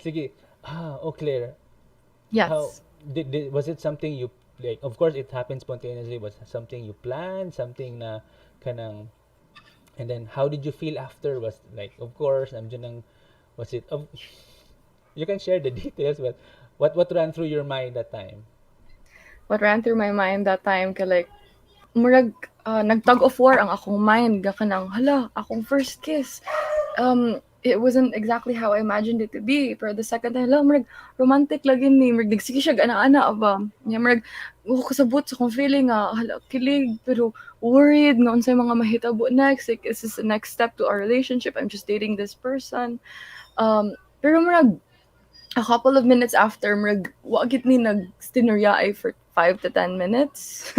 Sige. Oh, Claire. How Yes. did was it something you like? Of course, it happened spontaneously. Was it something you planned? Something na kanang, and then how did you feel after? Was like, of course, I'm just was it? You can share the details, but what ran through your mind that time? What ran through my mind that time ka like murag nagtug of war ang akong mind ga kanang hala akong first kiss. It wasn't exactly how I imagined it to be. Pero the second time, hala, murag romantic lagi ni. Murag nagsige siya ana-ana ba. Nya murag kasabot sa kong feeling nga hala kilig pero worried nga unsay mga mahitabo next. Like is this the next step to our relationship? I'm just dating this person. Pero murag a couple of minutes after, murag, wa gid ni nag-stinuryaay for 5 to 10 minutes.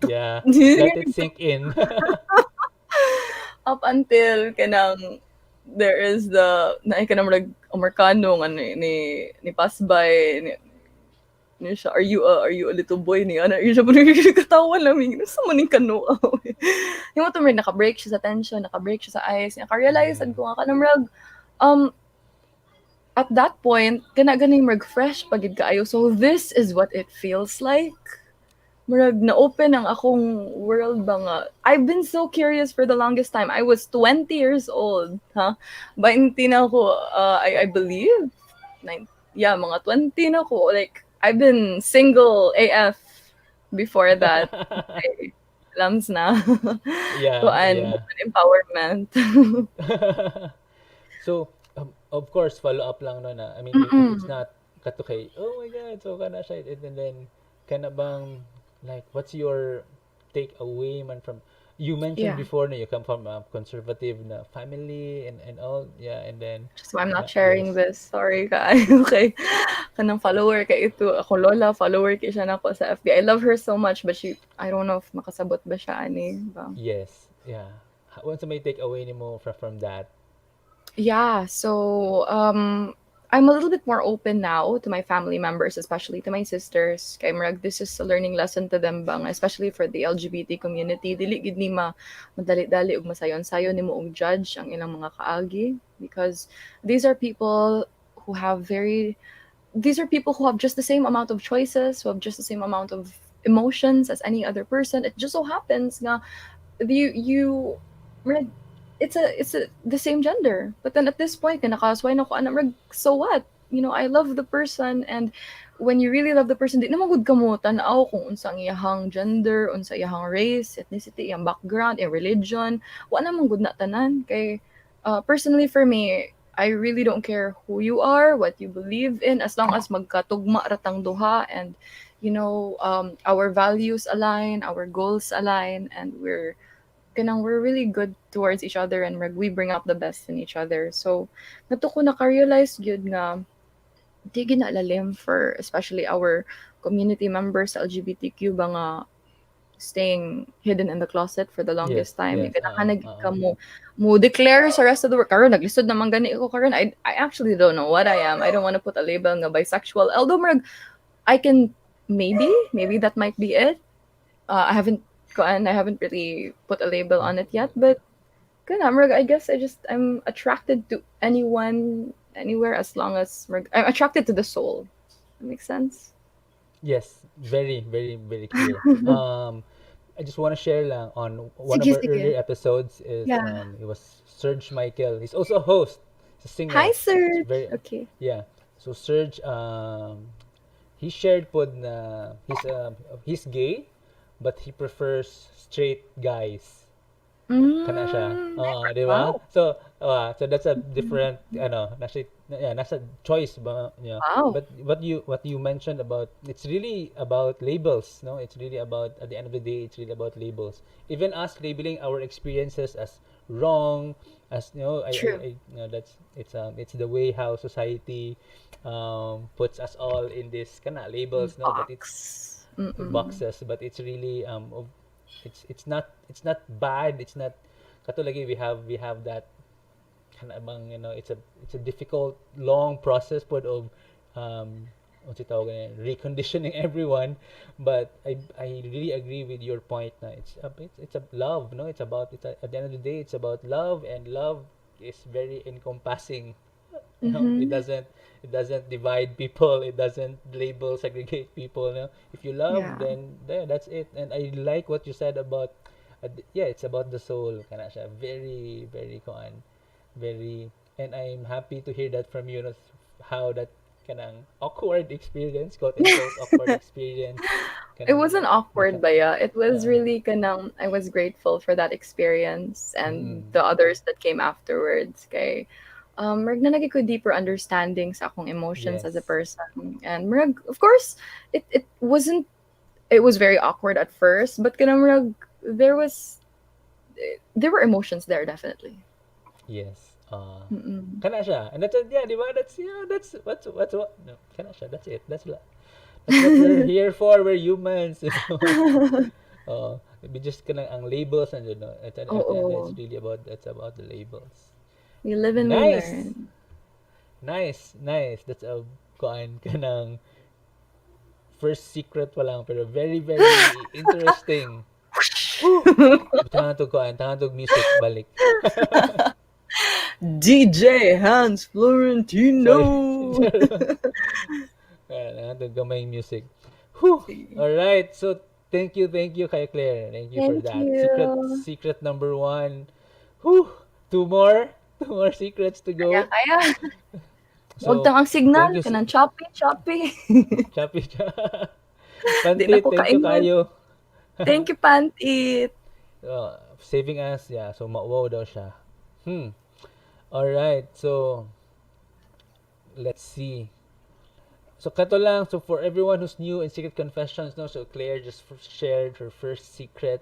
Yeah, let it sink in. Up until kanang there is the naay ka na murag Amerikano nga ni pasbay ni siya, are you a little boy ni ana siya po katawa lang sa maning kanu yung mo to naka-break siya sa tension, naka-break siya sa ice, naka-realize Mm. ko nga kanang murag um at that point, kana ganing murag fresh pagid kaayo. So this is what it feels like. Murag na-open ang akong world ba nga. I've been so curious for the longest time. I was 20 years old, ha? 20 na ako, I believe. Yeah, mga 20 na ako. Like, I've been single AF before that. Okay, lams na. Yeah, Kuan, yeah. woman empowerment. So, of course, follow up lang no na. I mean, it's Mm-mm. not kato kay, oh my God, so kana siya, and then, kana bang, like, what's your takeaway man from, you mentioned Yeah. before na you come from a conservative na family and all, yeah, and then, So I'm not sharing yes, this. Sorry ka. Okay. Kanang follower ka ito. Ako lola, follower kay siya nako sa FB. I love her so much but I don't know if makasabot ba siya ani ba. yes, yeah. What's may takeaway ni mo from that? Yeah, so I'm a little bit more open now to my family members, especially to my sisters. Kay murag this is a learning lesson to them bang, especially for the LGBT community. Dili gid ni madali-dali ug masayon-sayon nimo og judge ang ilang mga kaagi because these are people who have very these are people who have just the same amount of choices, who have just the same amount of emotions as any other person. It just so happens nga you it's a the same gender. But then at this point, kinakasway na ko ana so what? You know, I love the person and when you really love the person, di naman gud kamo tan-aw kung unsa ang iyahang gender, unsa iyahang race, ethnicity, iyang background, iyang religion. Wa naman gud na tanan kay personally for me, I really don't care who you are, what you believe in, as long as magkatugma ratang duha and our values align, our goals align, and we're really good towards each other and we bring out the best in each other. So, nato ko naka-realize gyud nga di ginalalim for especially our community members sa LGBTQ ba nga staying hidden in the closet for the Yes, longest time. yes, Ganahanag ka mo declare sa rest of the world. Karon naglisod naman gani ko karon. I actually don't know what I am. I don't want to put a label nga bisexual. Although murag, I can maybe that might be it. I haven't really put a label on it yet, but good. I guess I'm attracted to anyone, anywhere, as long as I'm attracted to the soul. That makes sense. yes, very, very, very clear. I just want to share lang on one of Sige, our sige. earlier episodes is Yeah. it was Serge Michael. He's also a host, he's a Hi, singer. It's Serge. very Okay. yeah. So Serge he shared pod na he's gay but he prefers straight guys. Kana siya. Di ba? Wow. So that's a different nasa choice ba niya. Wow. But what you mentioned about it's really about labels, no? It's really about at the end of the day it's really about labels. Even us labeling our experiences as wrong, as True. that's it's the way how society puts us all in this kind of labels, no? But it's Box. Mm-mm. boxes, but it's really it's not bad, it's not kato lagi we have that kind of it's a difficult long process pod of what's it tawag ganyan, reconditioning everyone, but I really agree with your point na it's a love, no? It's about at the end of the day it's about love, and love is very encompassing. It Mm-hmm. doesn't divide people. It doesn't label, segregate people. If you love, Yeah. then there, that's it. And I like what you said about, yeah, it's about the soul. Kana siya very very kuan, very. And I'm happy to hear that from you. How that kanang awkward experience, quote unquote awkward experience, It kanang wasn't awkward, baka, Baya. It was uh, really kanang I was grateful for that experience and mm, the others that came afterwards. Kay murag na ko deeper understanding sa akong emotions as a yes, person. And murag, of course, it wasn't it was very awkward at first, but kanang murag there were emotions there definitely. yes. Mm-mm. Kana siya. And that's, yeah, di ba? That's, yeah, what's what? No, kana siya. That's it. That's what we're here for. We're humans. We just kanang ang labels and at the end it's Oo. really about it's about the labels. We live and we Nice. learn. Nice. That's a kuan kanang first secret pa lang pero very very interesting. Whew. Tangan to music balik. DJ Hanz Sorry. Florentino. Tangan to gamay music. Whew. All right. So thank you, kay Claire. Thank you for Thank that. you. Secret number one. Whew. Two more. Two more secrets to Kaya, go. kaya. Huwag So, tang ang signal. thank you. Kanang choppy, choppy. Chappy. Di na Pantit, ko thank you kaingon. kayo. Thank you, Pantit. Saving us, yeah. So, mauwaw daw siya. Alright, so, let's see. So, kato lang. So, for everyone who's new in Secret Confessions, no, so Claire just shared her first secret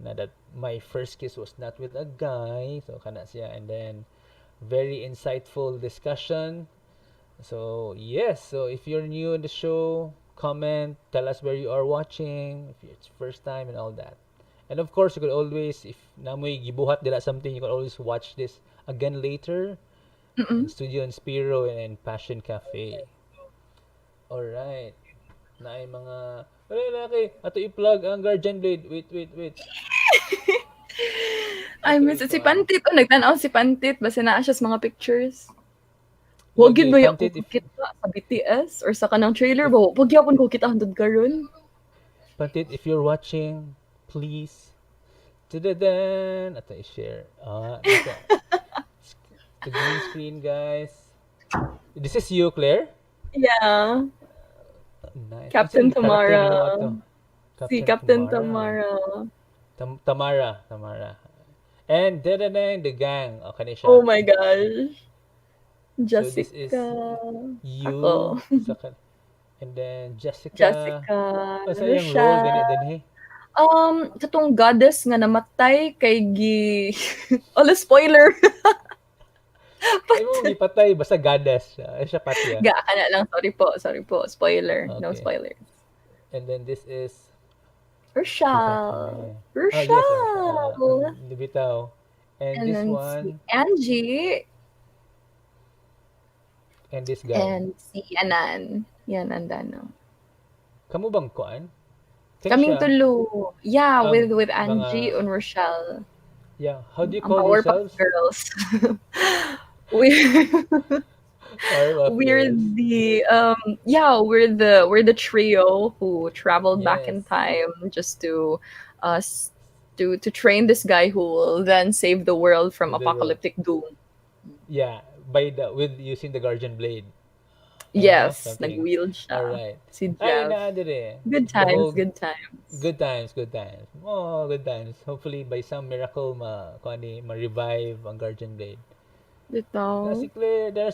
na that my first kiss was not with a guy. So, kana siya. And then, very insightful discussion. So, yes. So, if you're new in the show, comment, tell us where you are watching, if it's first time and all that. And of course, you could always, if namoy gibuhat dila something, you can always watch this again later in Mm-mm. Studio Inspiro and in Passion Cafe. Alright. Na ay mga... Wala na kay. Ato i-plug ang Guardian Blade. Wait. I Ato miss it. Si i-kuan. Pantit. O, nagtanaw si Pantit. Basta naa siya sa mga pictures. Huwag yun Lagi, ba ako Pantit, if... kita sa BTS or sa kanang trailer ba? Huwag yapon ko kita hantod karon. Pantit, if you're watching, please. Tadadan! Ato i-share. Nasa... The green screen, guys. This is you, Claire? Yeah. Nice. Asa Captain yung character Tamara. nimo ato? Si Captain Captain Tamara. Tamara. Tamara. And the gang. O, kani Oh siya. my gosh. So, this is Jessica. you. Ako. And then, Jessica. Jessica. O, sa iyang role, gani Rochelle. din, eh. Katong goddess nga namatay kay gi... Ala, spoiler! Ay mo, gipatay. Basta goddess siya. Ay, siya patya. Ga ka na lang. Sorry po. Spoiler. No Okay. spoilers. And then, this is... Forgot her Rochelle. name. Oh, yes. Rochelle. Libitaw. And And this then si one, Angie. and this guy. And si Anan. Yan, Andano. Kamu bang kuan? Kani Kaming siya. tulo. Yeah, Ang with mga, Angie and Rochelle. yeah, how do you Ang call Powerpuff yourselves? Girls. We're Powerpuff we're Girls. we're the trio who traveled back in Yes. time just to us to train this guy who will then save the world from With the, apocalyptic doom. yeah, with using the Guardian Blade. Yes, Something. nag-wield siya. Alright. Si Ay, Jeff. na dire. Good The times, whole good times. good times. Oh, good times. Hopefully by some miracle ma-revive ang Guardian Blade. Dito. There's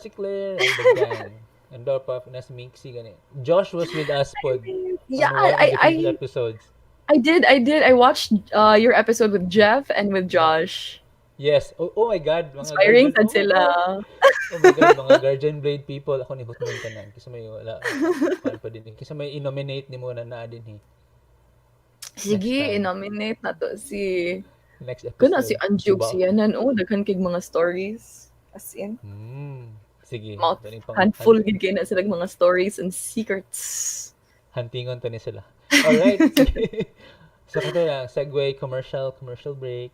si Claire, and the gang. And Dorpaf, na si Minxie, gani. Josh was with us pod Yeah, on one of the previous episodes. I did. I watched your episode with Jeff and with Josh. Yes. Oh my God. Mga Inspiring Guardian. sad sila. Oh my God. Mga Guardian Blade people. Ako ni Hutman tanan. Kasi may wala. Paano pa din. Kasi may i-nominate ni mo na din eh. Sige, time. i-nominate na to si... Next Kuna si episode. Anjuk Diba? siya nan. Oh, daghan kig mga stories. As in, Sige. mouth Taning pang handful gid kay na sila mga stories and secrets. huntingon to ni sila. Alright. Sige. So kato lang. Segue. Commercial break.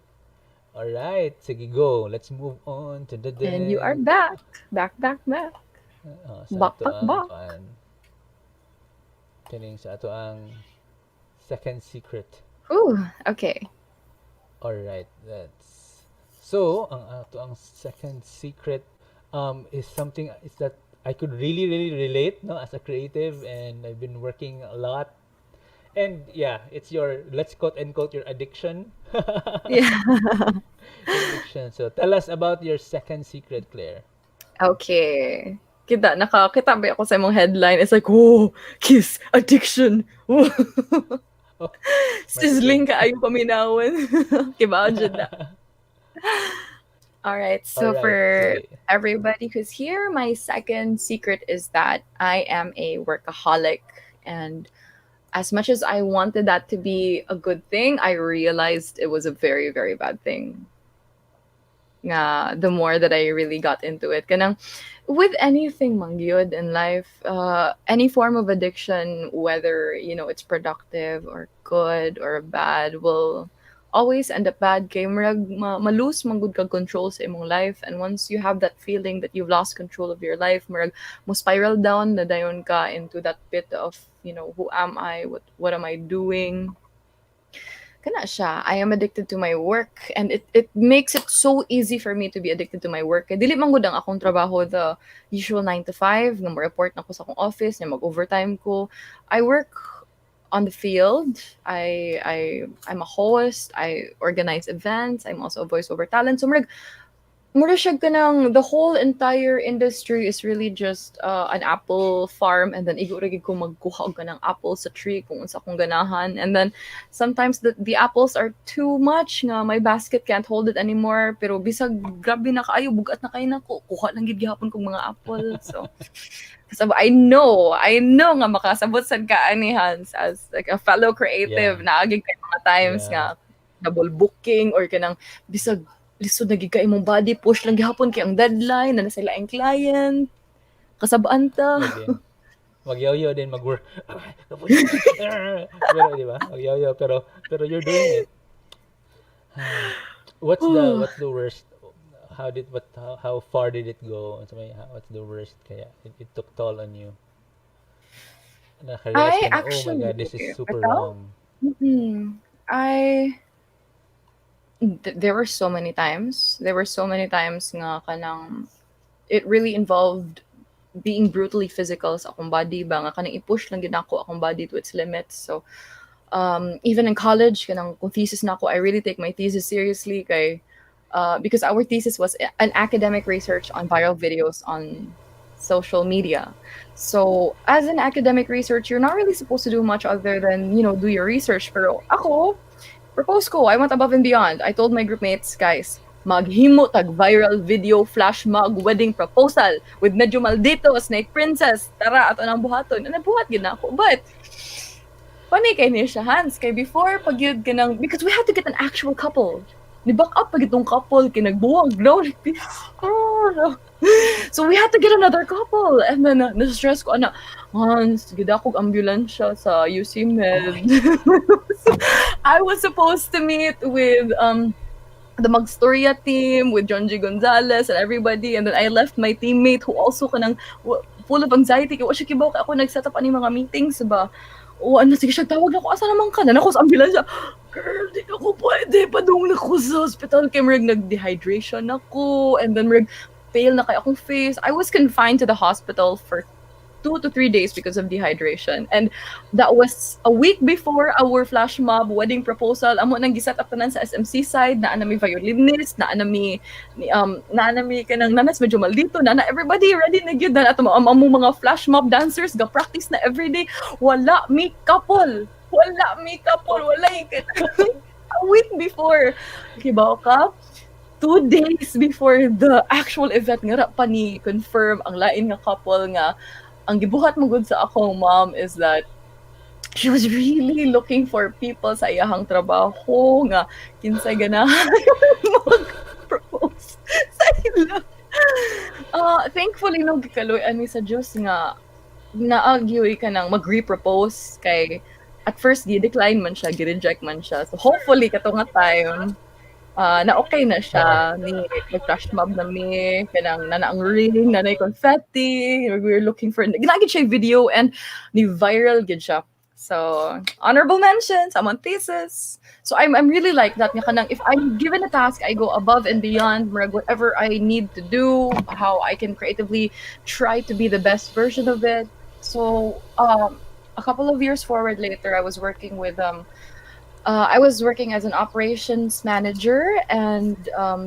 All right, sige go. Let's move on to the And you are day. back. Back, back, back. Sa Back, ato back, ang back. kuan kining sa ato ang second secret. Ooh, okay. All right, that's so ang ato ang second secret is something is that I could really relate no as a creative, and I've been working a lot. And yeah, it's your, let's quote unquote, your addiction. Yeah. Your addiction. So tell us about your second secret, Claire. Okay. Nakakita ba ako sa imong headline? It's like, oh, kiss, addiction. Oh. Oh, Sizzling matikid. ka ayo paminawon. Kibaw jud na. All right. All So right, for sige. everybody who's here, my second secret is that I am a workaholic. And as much as I wanted that to be a good thing, I realized it was a very, very bad thing. Nga, the more that I really got into it. Kanang, with anything mangyod in life, any form of addiction, whether, it's productive or good or bad, will always end up bad. Kay malose manggod kag control sa imong life. And once you have that feeling that you've lost control of your life, mo spiral down na dayon ka into that pit of, who am I? What am I doing? Kana siya, I am addicted to my work, and it makes it so easy for me to be addicted to my work. Kaya dili man gud ang akong trabaho the usual 9 to 5 nga mo-report na ko sa akong office, nga mag-overtime ko. I work on the field. I'm a host. I organize events. I'm also a voiceover talent. So mura siya kanang the whole entire industry is really just an apple farm, and then iguragi ko magkuha og kanang apple sa tree kung unsa akong ganahan, and then sometimes the apples are too much nga my basket can't hold it anymore, pero bisag grabe na kaayo bugat na kay nako kuha lang gid gihapon kong mga apple. So kasab I know nga makasabot sad ka ani Hans as like a fellow Yeah. creative, naagig kay mga times Yeah. nga double booking or kanang bisag lisod na gid ka imong body push lang gihapon kay ang deadline na sila ang client kasabaan ta. Again. Magyoyo din mag-work. Kapunin ko. Pero di ba? Magyoyo pero you're doing it. What's the worst? How far did it go? What's the worst kaya it took toll on you? Naka-realize I ka na, oh my actually god, this is super ito? wrong. I there were so many times. There were so many times nga kanang it really involved being brutally physical sa akong body ba nga kanang i-push lang gid ako akong body to its limits. So even in college kanang kung thesis na ako, I really take my thesis seriously kay because our thesis was an academic research on viral videos on social media. So as an academic research, you're not really supposed to do much other than do your research. Pero ako, propose ko, I went above and beyond. I told my group mates, guys, maghimo tag viral video flash mug wedding proposal with medyo maldito snake princess. Tara ato nang buhaton. And nabuhat gid na ako. But funny kay ni siya Hans kay before pag yun kanang because we had to get an actual couple. Ni back up pag itong couple kinagbuwag no like this. Oh, no. So we had to get another couple, and then na-stress ko ana Hans gid ako ambulansya sa UC Med. So, I was supposed to meet with the Magstorya team with John G. Gonzalez and everybody, and then I left my teammate who also kanang full of anxiety kay wa siya kibaw kay ako nag-set up ani mga meetings ba. O ano sige siya tawag na ko asa naman ka na ako sa ambulansya. Girl, di ako pwede padung na ko sa hospital kay merg nag-dehydration ako, and then merg pale na kay akong face. I was confined to the hospital for 2 to 3 days because of dehydration. And that was a week before our flash mob wedding proposal. Amo nang giset up tanan sa SMC side, na mi violinist, na mi kanang nanas medyo maldito, na everybody ready na gyud na ato mga flash mob dancers ga practice na everyday. Wala mi couple. Wala a week before. Kibaw ka? 2 days before the actual event nga pa ni confirm ang lain nga couple nga ang gibuhat mo gud sa akong mom is that she was really looking for people sa iyahang trabaho nga kinsay ganahan mag-propose sa ila. Thankfully no gikaloy ani sa Dios nga naagyoy ka nang mag-repropose kay at first gi-decline man siya, gi-reject man siya. So hopefully katong nga time na okay na Oo. siya ni nag-flash mob na mi kanang nana ang ring nanay confetti we're looking for ginagid siya yung video and ni viral gid siya. So honorable mentions, I'm on thesis. So I'm really like that nga kanang if I'm given a task, I go above and beyond murag whatever I need to do, how I can creatively try to be the best version of it. So a couple of years forward later, I was working as an operations manager and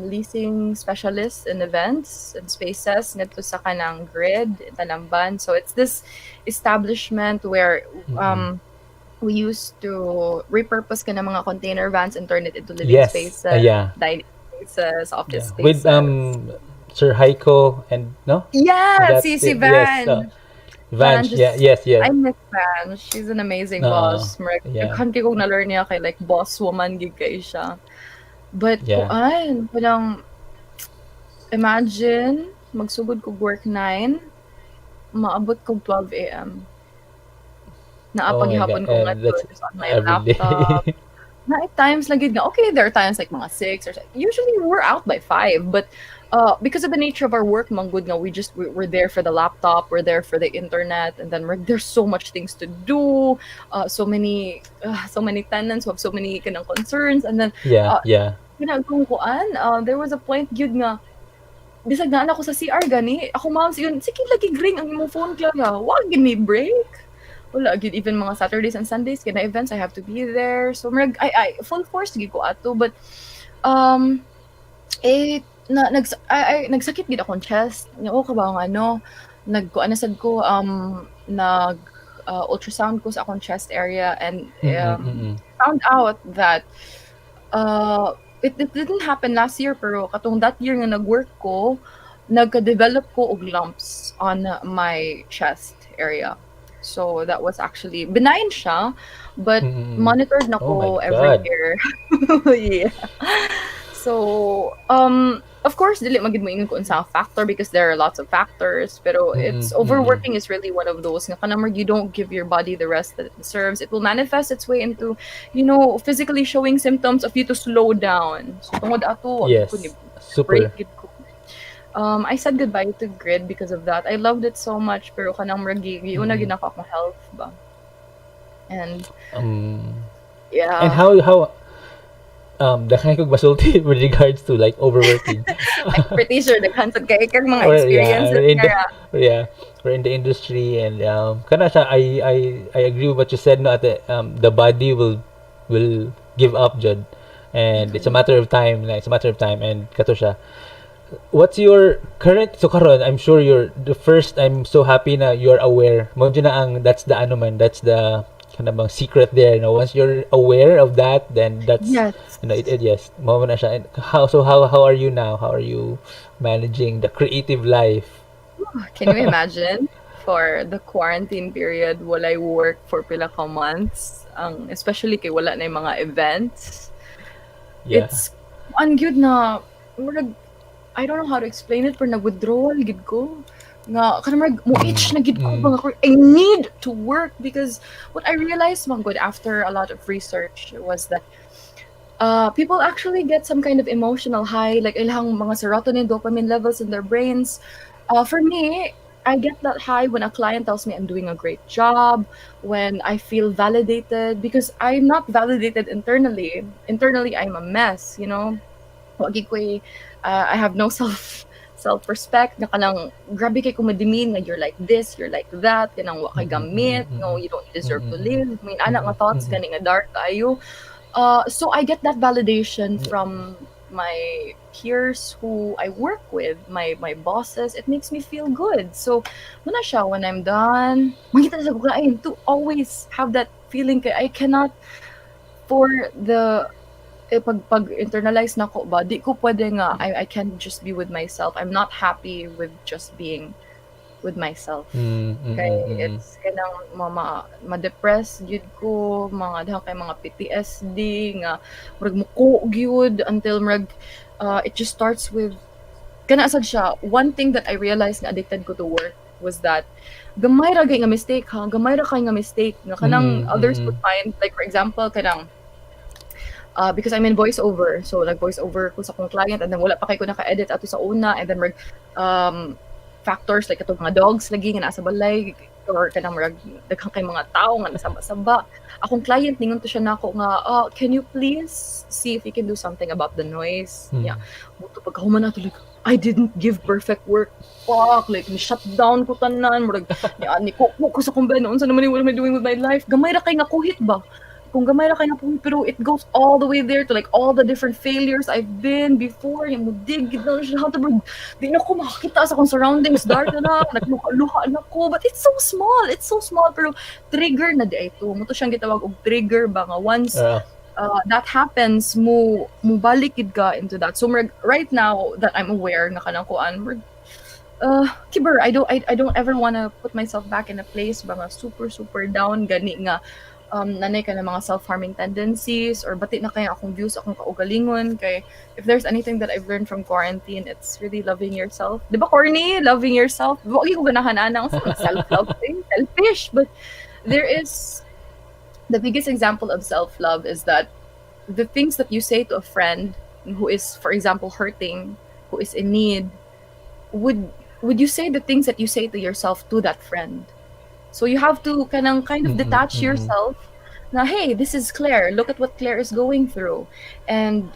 leasing specialist in events and spaces nito sa kanang grid in Talamban. So it's this establishment where Mm-mm. um, we used to repurpose ka ng mga container vans and turn it into living Yes. spaces, Yeah. dining spaces, office Yeah. With spaces. Sir Heiko and no? Yeah, That si yes. Van. Van, Vance. Yeah. just Yes. I Yes. miss Van. She's an amazing Uh, boss. Murag, yeah. daghan kay kong na-learn niya kay like boss woman gid kay siya. But Yeah. kuan, parang imagine magsugod kog work 9, maabot kog 12 a.m. Oh my God. Naapagihapon ko nga And that's just on my every laptop. day. Na at times lang gid nga okay, there are times like mga 6 or usually we're out by 5, but because of the nature of our work manggod nga we're there for the laptop, we're there for the internet, and then there's so much things to do, so many tenants who have so many kanang concerns, and then Yeah. uh, Yeah. ginagawang kuan, there was a point gyud nga bisag naa ako sa CR gani, ako moms yun, sige lagi ring ang imong phone kaya, wag gini break. Wala gid even mga Saturdays and Sundays kina events I have to be there. So I full force gid ko ato but um nagsakit gid akong chest. Nga o ka ba nga ano nagkuan na sad ko nag ultrasound ko sa akong chest area and Mm-mm. Mm-mm. found out that it didn't happen last year pero katong that year nga nag-work ko nagka-develop ko og lumps on my chest area. So that was actually benign siya, but Mm-mm. monitored na Oh my ko every God. year. Yeah. So, of course, dili magid mo ingon ko unsa ang factor because there are lots of factors. Pero Mm-mm. it's Mm-mm. overworking is really one of those. Nga kanamar you don't give your body the rest that it deserves. It will manifest its way into, physically showing symptoms of you to slow down. So tungod ato, wag ko ni Yes. Super. break gid ko. I said goodbye to grid because of that. I loved it so much, pero kanang murag giuna Mm-mm. gid ako akong health ba. And Um. And yeah, daghan kog masulti with regards to like overworking. I'm pretty sure daghan sad kay kag mga Or yeah, experiences nga. yeah, we're in the industry and kana siya I agree with what you said no at the body will give up jud and it's a matter of time like it's a matter of time and kato siya. What's your current so karon I'm sure you're the first I'm so happy na you're aware mo dyan na ang that's the ano man that's the kind of bang secret there no once you're aware of that then that's Yes. yes mo na siya and how are you now how are you managing the creative life. Can you imagine? For the quarantine period, walay work for pila ka months. Especially kay wala na yung mga events. Yeah. It's ang gyud na murag I don't know how to explain it, pero nag-withdrawal gid ko. Nga kanang mo itch na gid ko ba nga I need to work because what I realized man good after a lot of research was that people actually get some kind of emotional high, like ilang mga serotonin, dopamine levels in their brains. For me, I get that high when a client tells me I'm doing a great job, when I feel validated, because I'm not validated internally. Internally, I'm a mess, you know? Wagi ko I have no self-respect na kanang grabe kay ko madimin nga you're like this, you're like that, kanang wa kay gamit, no, you don't deserve to live. I mean, anak nga thoughts gani nga dark kayo. So I get that validation from my peers who I work with, my bosses. It makes me feel good. So muna siya when I'm done, mangita sa kukain to always have that feeling kay I cannot for the pag internalize na ko ba di ko pwede nga I can't just be with myself. I'm not happy with just being with myself. Kay it's kanang ma-depress gyud ko, mga dahang kay mga PTSD nga murag muko gyud until murag it just starts with kana sad siya. One thing that I realized nga addicted ko to work was that gamay ra kay nga mistake ha, gamay ra kay nga mistake nga kanang others would find like for example kanang because I'm in voiceover. So nag-voiceover ko sa akong client and then wala pa kay ko naka-edit ato sa una and then um factors like katong mga dogs lagi nga nasa balay or kanang murag daghang kay mga tao nga nasaba-saba. Akong client ningon to siya nako nga, can you please see if you can do something about the noise? Yeah. Muto pagkahuman nato like I didn't give perfect work. Fuck, like ni shut down ko tanan murag ni ko sa kumbay noon sa naman what am I doing with my life? Gamay ra kay nga kuhit ba? Kung gamay ra kay nga puhit pero it goes all the way there to like all the different failures I've been before yung mudig na siya how to di na ko makakita sa akong surroundings dark na nagluha na ko but it's so small pero trigger na di ito mo to siyang gitawag og trigger ba nga once that happens mo balik gid ka into that so right now that I'm aware nga kanang kuan kiber I don't ever want to put myself back in a place ba nga super down gani nga nanay ka ng mga self-harming tendencies or bati na kaya akong views akong kaugalingon kay if there's anything that I've learned from quarantine it's really loving yourself di ba corny loving yourself wag ko ganahan ana sa self-love thing selfish but there is the biggest example of self-love is that the things that you say to a friend who is for example hurting who is in need would you say the things that you say to yourself to that friend. So you have to kind of detach yourself. Now, hey, this is Claire. Look at what Claire is going through, and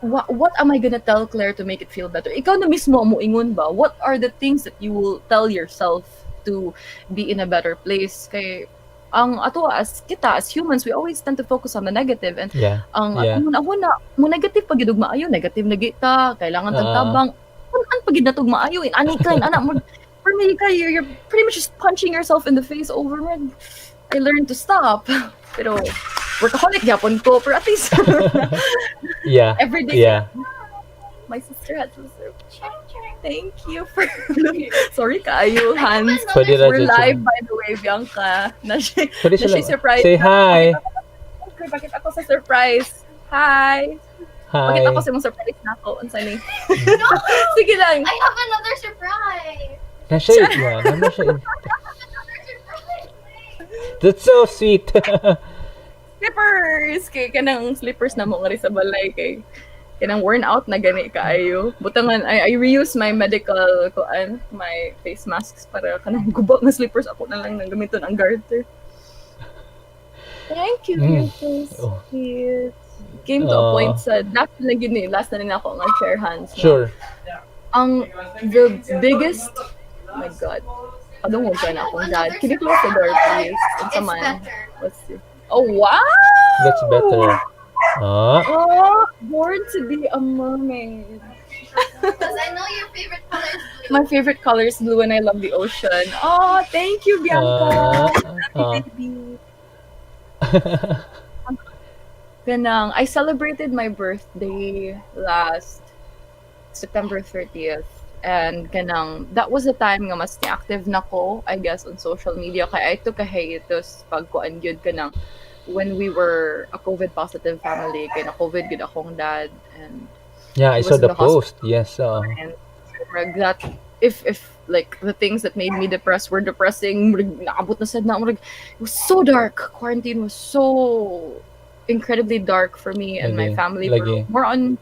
what am I gonna tell Claire to make it feel better? Ikaw na mismo mo ingon ba? What are the things that you will tell yourself to be in a better place? Kay ang ato as humans, we always tend to focus on the negative and mo negative pag gidug maayo, negative na kita, kailangan tagtabang. An pag gid natug maayo, ani kan ana mo for me, you're pretty much just punching yourself in the face over and I learned to stop. Pero workaholic yapon ko, pero at least every day. Yeah. My sister had to serve. Thank you for sorry kayo, Hanz. We're live by the way, Bianca. Na siya surprise. Say hi. Bakit ako sa surprise? Hi. Bakit ako sa mong surprise na ako? Unsa ni? Sige lang. I have another surprise. That's so sweet. Slippers! Kay kanang slippers na mo nga sa balay kay kanang worn out na gani kaayo. Butangan I reuse my medical my face masks para kanang gubak na slippers ako na lang nang gamiton ang garter. Thank you. You're so sweet. Came to a point sa last na gini, last na rin ako nga share hands. Sure. The biggest oh my God. I don't want to na akong dad. Can you close the door, please? It's better. Let's see. Oh, wow! That's better. Born to be a mermaid. Because I know your favorite color is blue. My favorite color is blue and I love the ocean. Oh, thank you, Bianca. Baby. Ganang, I celebrated my birthday last September 30th. And kanang that was the time nga mas active na ko I guess on social media kaya I took a hiatus pag kuan gyud kanang when we were a COVID positive family kay na COVID gyud akong dad and I saw the post yes and that if like the things that made me depressed were depressing naabot na sad na it was so dark. Quarantine was so incredibly dark for me and my family more on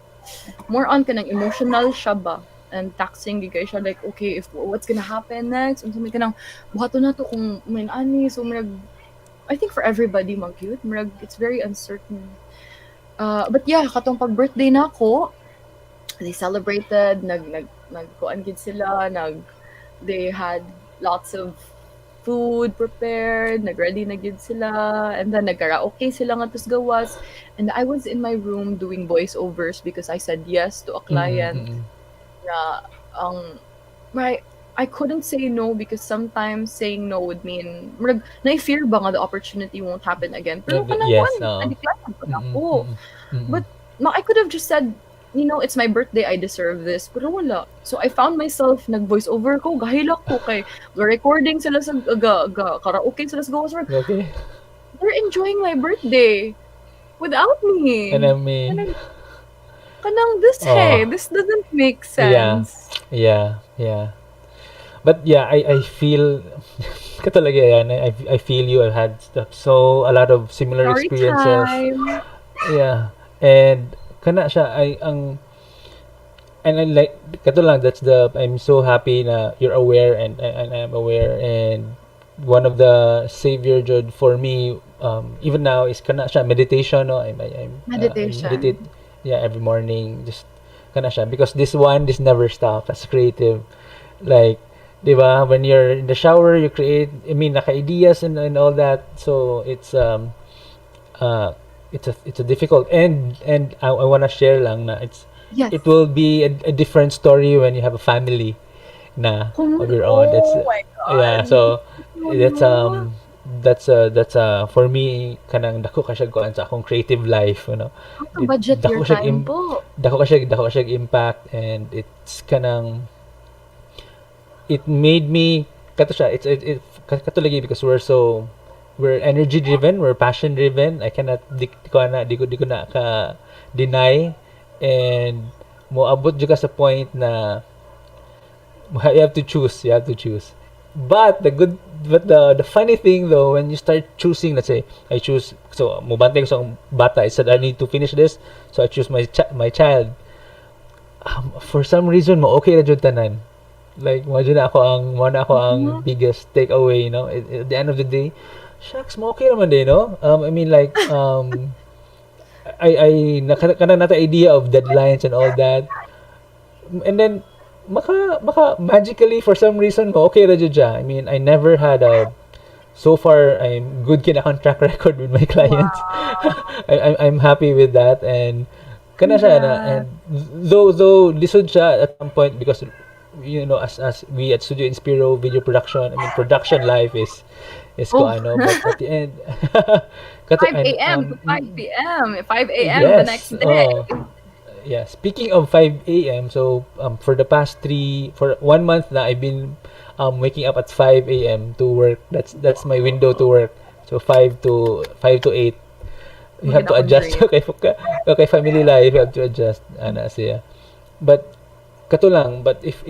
kanang emotional siya ba and taxing gigay siya like okay if what's gonna happen next and something kanang buhaton na to kung may ani so I think for everybody magyud it's very uncertain but yeah katong pag birthday na ako they celebrated nagkuan gid sila they had lots of food prepared nagready na gid sila and then nagkaraoke sila nga tus gawas and I was in my room doing voiceovers because I said yes to a client. I couldn't say no because sometimes saying no would mean na-fear ba nga the opportunity won't happen again pero but I could have just said it's my birthday, I deserve this pero wala so I found myself nag-voice over ko gahilak ko kay recording sila sa karaoke sila sa gawas they're enjoying my birthday without me and I mean kanang this this doesn't make sense. Yeah. But yeah, I feel katalaga yan. I feel you. I've had a lot of similar experiences. Time. Yeah. And kana siya ay ang and I like kato lang that's the I'm so happy na you're aware and I'm aware and one of the savior jud for me even now is kana siya meditation no I meditate Meditation. yeah every morning just kana siya because this never stops as creative like 'di ba when you're in the shower you create I mean naka ideas and all that so uh it's a difficult and I want to share lang na Yes. it will be a different story when you have a family na Oh, of your own. That's oh my yeah. God. So No, that's no. for me kanang dako ka siya kuan sa akong creative life, you know. How to budget your time po? Dako ka siya impact and it's kanang it made me kato siya kato lagi because we're energy driven, we're passion driven. I cannot di ko na ka deny and moabot jud ka sa point na you have to choose. You have to choose. But the funny thing though, when you start choosing, let's say I choose so mubantay ko sa akong bata. I said I need to finish this, so I choose my child. For some reason, mo okay na jud tanan. Like mo na ako ang Mhm. biggest takeaway, you know. At the end of the day, shucks, mo okay naman din, no? I mean like I kana nata idea of deadlines and all that. And then maka magically for some reason mo okay ra jud siya. I mean, I never had a so far I'm good kina akong track record with my clients. Wow. I'm happy with that and kana siya na Congrats. and though lisod siya at some point because you know as we at Studio Inspiro video production I mean production life is ko Oh, ano but at the end kato 5 and a.m. to 5 p.m. 5 a.m. the next yes day. yeah speaking of 5 a.m. so for the past 1 month na I've been waking up at 5 a.m. to work that's my window to work so 5 to 8 you have Maganda to akong adjust dream. okay family life you have to adjust ana siya but kato lang but if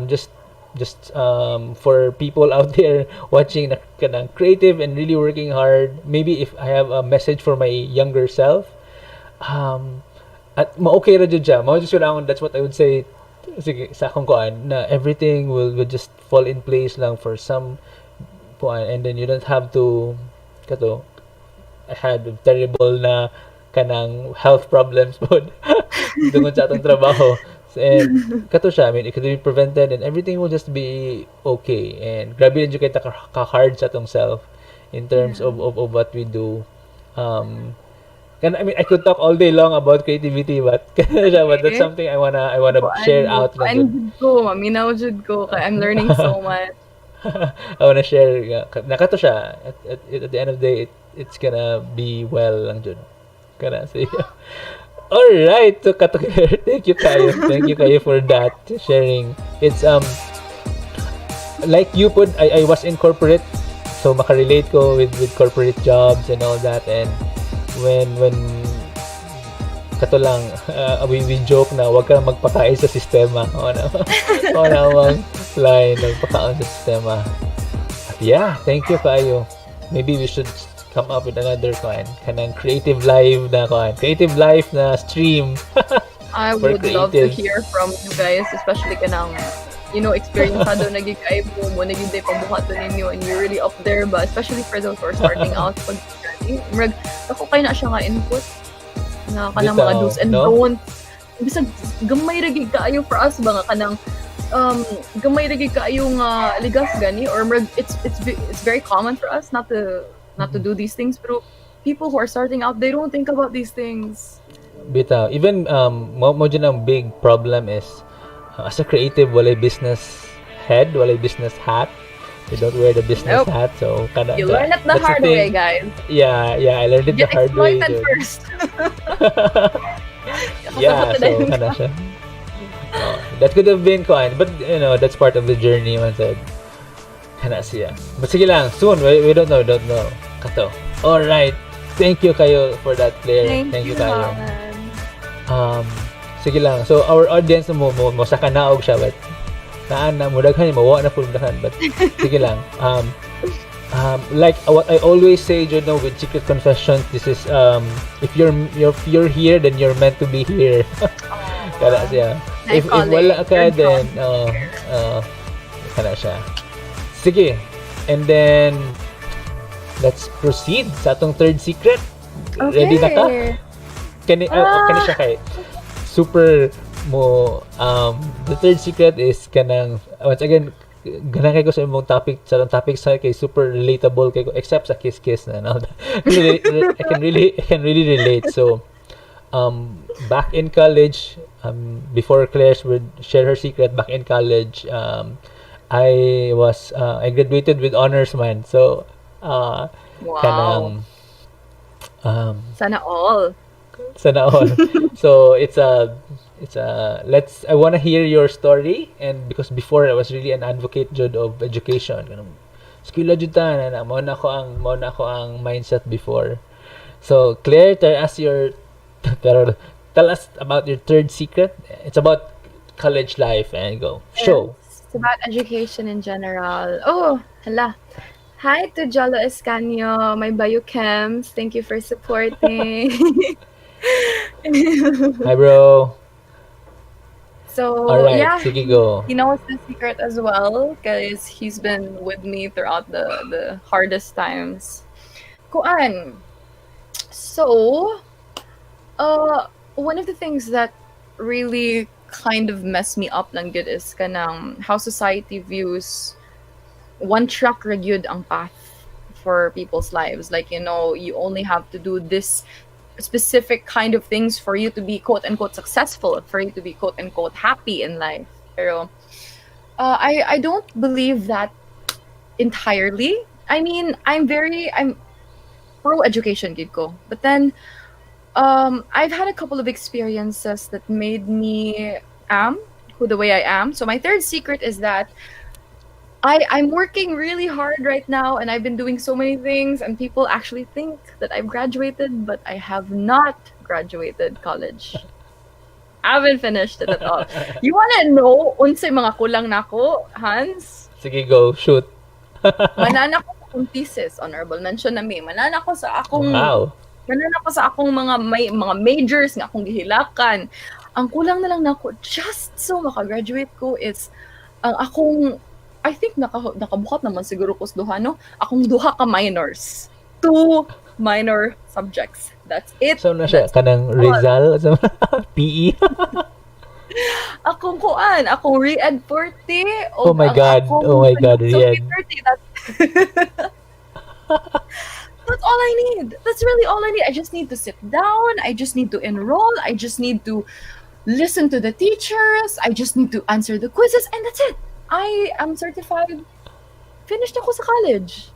just for people out there watching na kanang creative and really working hard maybe if I have a message for my younger self um at ma-okay ra jud siya mao jud lang that's what I would say sige sa akong kuan na everything will just fall in place lang for some kuan and then you don't have to kato I had terrible na kanang health problems pod tungod sa atong trabaho. And kato siya, I mean, it could be prevented and everything will just be okay. And grabe rin jud kay ka-hard sa atong self in terms Yeah. of what we do. I mean, I could talk all day long about creativity, but but that's Okay. something I wanna share out na Kuan jud. jud ko, maminaw jud ko kay I'm learning so much. I wanna share na kato siya at the end of the day it's gonna be well lang jud. Kana say. All right, so kato thank you kayo. Thank you kayo for that sharing. It's like you put I was in corporate so makarelate ko with corporate jobs and all that and when kato lang we joke na wag ka magpakain sa sistema o na ang line nagpakaon sa sistema at yeah thank you kayo maybe we should come up with another kanang creative life na stream I for would love to creatives. hear from you guys, especially kanang experiencado naging kayo mo naging day pabuhaton ninyo and you're really up there ba especially for those who are starting out pag murag ako kayo na siya nga input na kanang mga Bitaw, do's and no? don'ts bisag gamay ra gid kaayo for us ba nga kanang gamay ra gid kaayo nga ligas gani or murag it's very common for us not to do these things pero people who are starting out they don't think about these things. Bitaw. Even mo dyan ang big problem is as a creative walay business head, walay business hat. You don't wear the business Nope. hat. So kada You learn it the that's hard way, thing. guys. Yeah, I learned it the Get hard way. exploited dude. first. Yeah, so kada siya. Oh, that could have been fun, but that's part of the journey man said. Kana siya. But sige lang, soon we don't know. Kato. All right. Thank you kayo for that Claire. Thank you kayo. Han. Sige lang. So our audience mo sa kanaog siya but naan na mo daghan mawa na pud daghan but sige lang. like what I always say, you know, with Secret Confessions, this is if you're here, then you're meant to be here. Kana siya. If wala ka, then kana siya. Sige. And then let's proceed sa atong third secret. Ready na ka? Kani siya kay super mo the third secret is kanang once again ganang kay ko sa imong topic sa kay super relatable kay ko except sa kiss na no? I can really relate. So back in college, before Claire would share her secret, back in college, I graduated with honors, man. So kanang Sana all. So it's a I want to hear your story, and because before I was really an advocate jud of education, kanang skilla jud ta na mo na ako ang mindset before. So Claire, tell us about your third secret. It's about college life, and go show. It's about education in general. Oh, hala. Hi to Jolo Escanio, my biochems. Thank you for supporting. Hi, bro. So, All right, yeah, sige, go. he knows the secret as well because he's been with me throughout the hardest times. Kuan. So, one of the things that really kind of messed me up lang good is kanang how society views one track reviewed ang path for people's lives. Like, you know, you only have to do this specific kind of things for you to be quote unquote successful, for you to be quote unquote happy in life. Pero I don't believe that entirely. I mean, I'm pro education gid ko. But then I've had a couple of experiences that made me am who the way I am. So my third secret is that I'm working really hard right now, and I've been doing so many things, and people actually think that I've graduated, but I have not graduated college. I haven't finished it at all. You wanna know unsay mga kulang nako, Hans? Sige, go, shoot. Manana ko sa akong thesis, honorable mention na me. Manana ko sa akong mga majors nga akong gihilakan. Ang kulang na lang nako just so makagraduate ko is ang akong I think nakabukat naman siguro ko sa duha, no? Akong duha ka minors. 2 minor subjects. That's it. So na siya kanang Rizal sa PE. Akong Re-Ed 40. Oh my God, Re-Ed. That's all I need. That's really all I need. I just need to sit down. I just need to enroll. I just need to listen to the teachers. I just need to answer the quizzes, and that's it. I am certified. Finished ako sa college.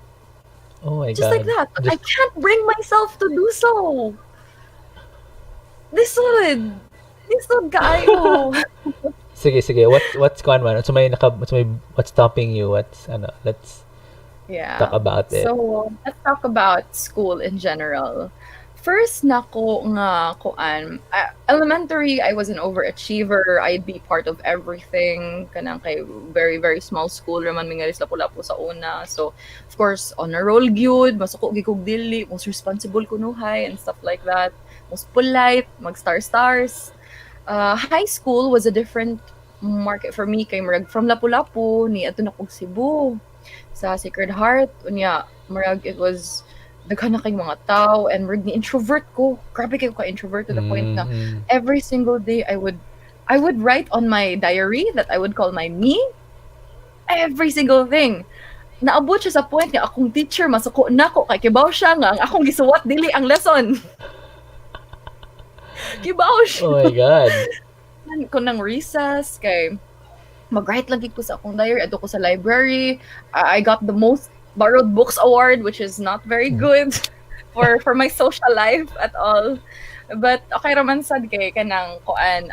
Oh my Just God. like that. But I can't bring myself to do so. Lisod kayo. Sige. What's going on? What's stopping you? Let's talk about it. So, let's talk about school in general. First nako nga kuan, elementary I was an overachiever. I'd be part of everything. Kanang kay very very small school raman mi nga lapu-lapu sa una. So, of course, honor roll gyud, masuko gyud kog dili, most responsible kunuhay and stuff like that. Most polite, mag-stars. High school was a different market for me kay murag from Lapu-Lapu ni adto na kog Cebu sa Sacred Heart unya murag it was daghan na kay mga tao and murag ni introvert ko. Grabe kayo ka introvert to the point na every single day I would write on my diary that I would call my me every single thing. Naabot siya sa point nga akong teacher masuko nako kay kibaw siya nga ang akong gisuwat dili ang lesson. Kibaw siya. Oh my God. Kung nang recess kay mag-write lagi ko sa akong diary, ato ko sa library. I got the most borrowed books award, which is not very good for my social life at all. But okay raman sad kay kanang kuan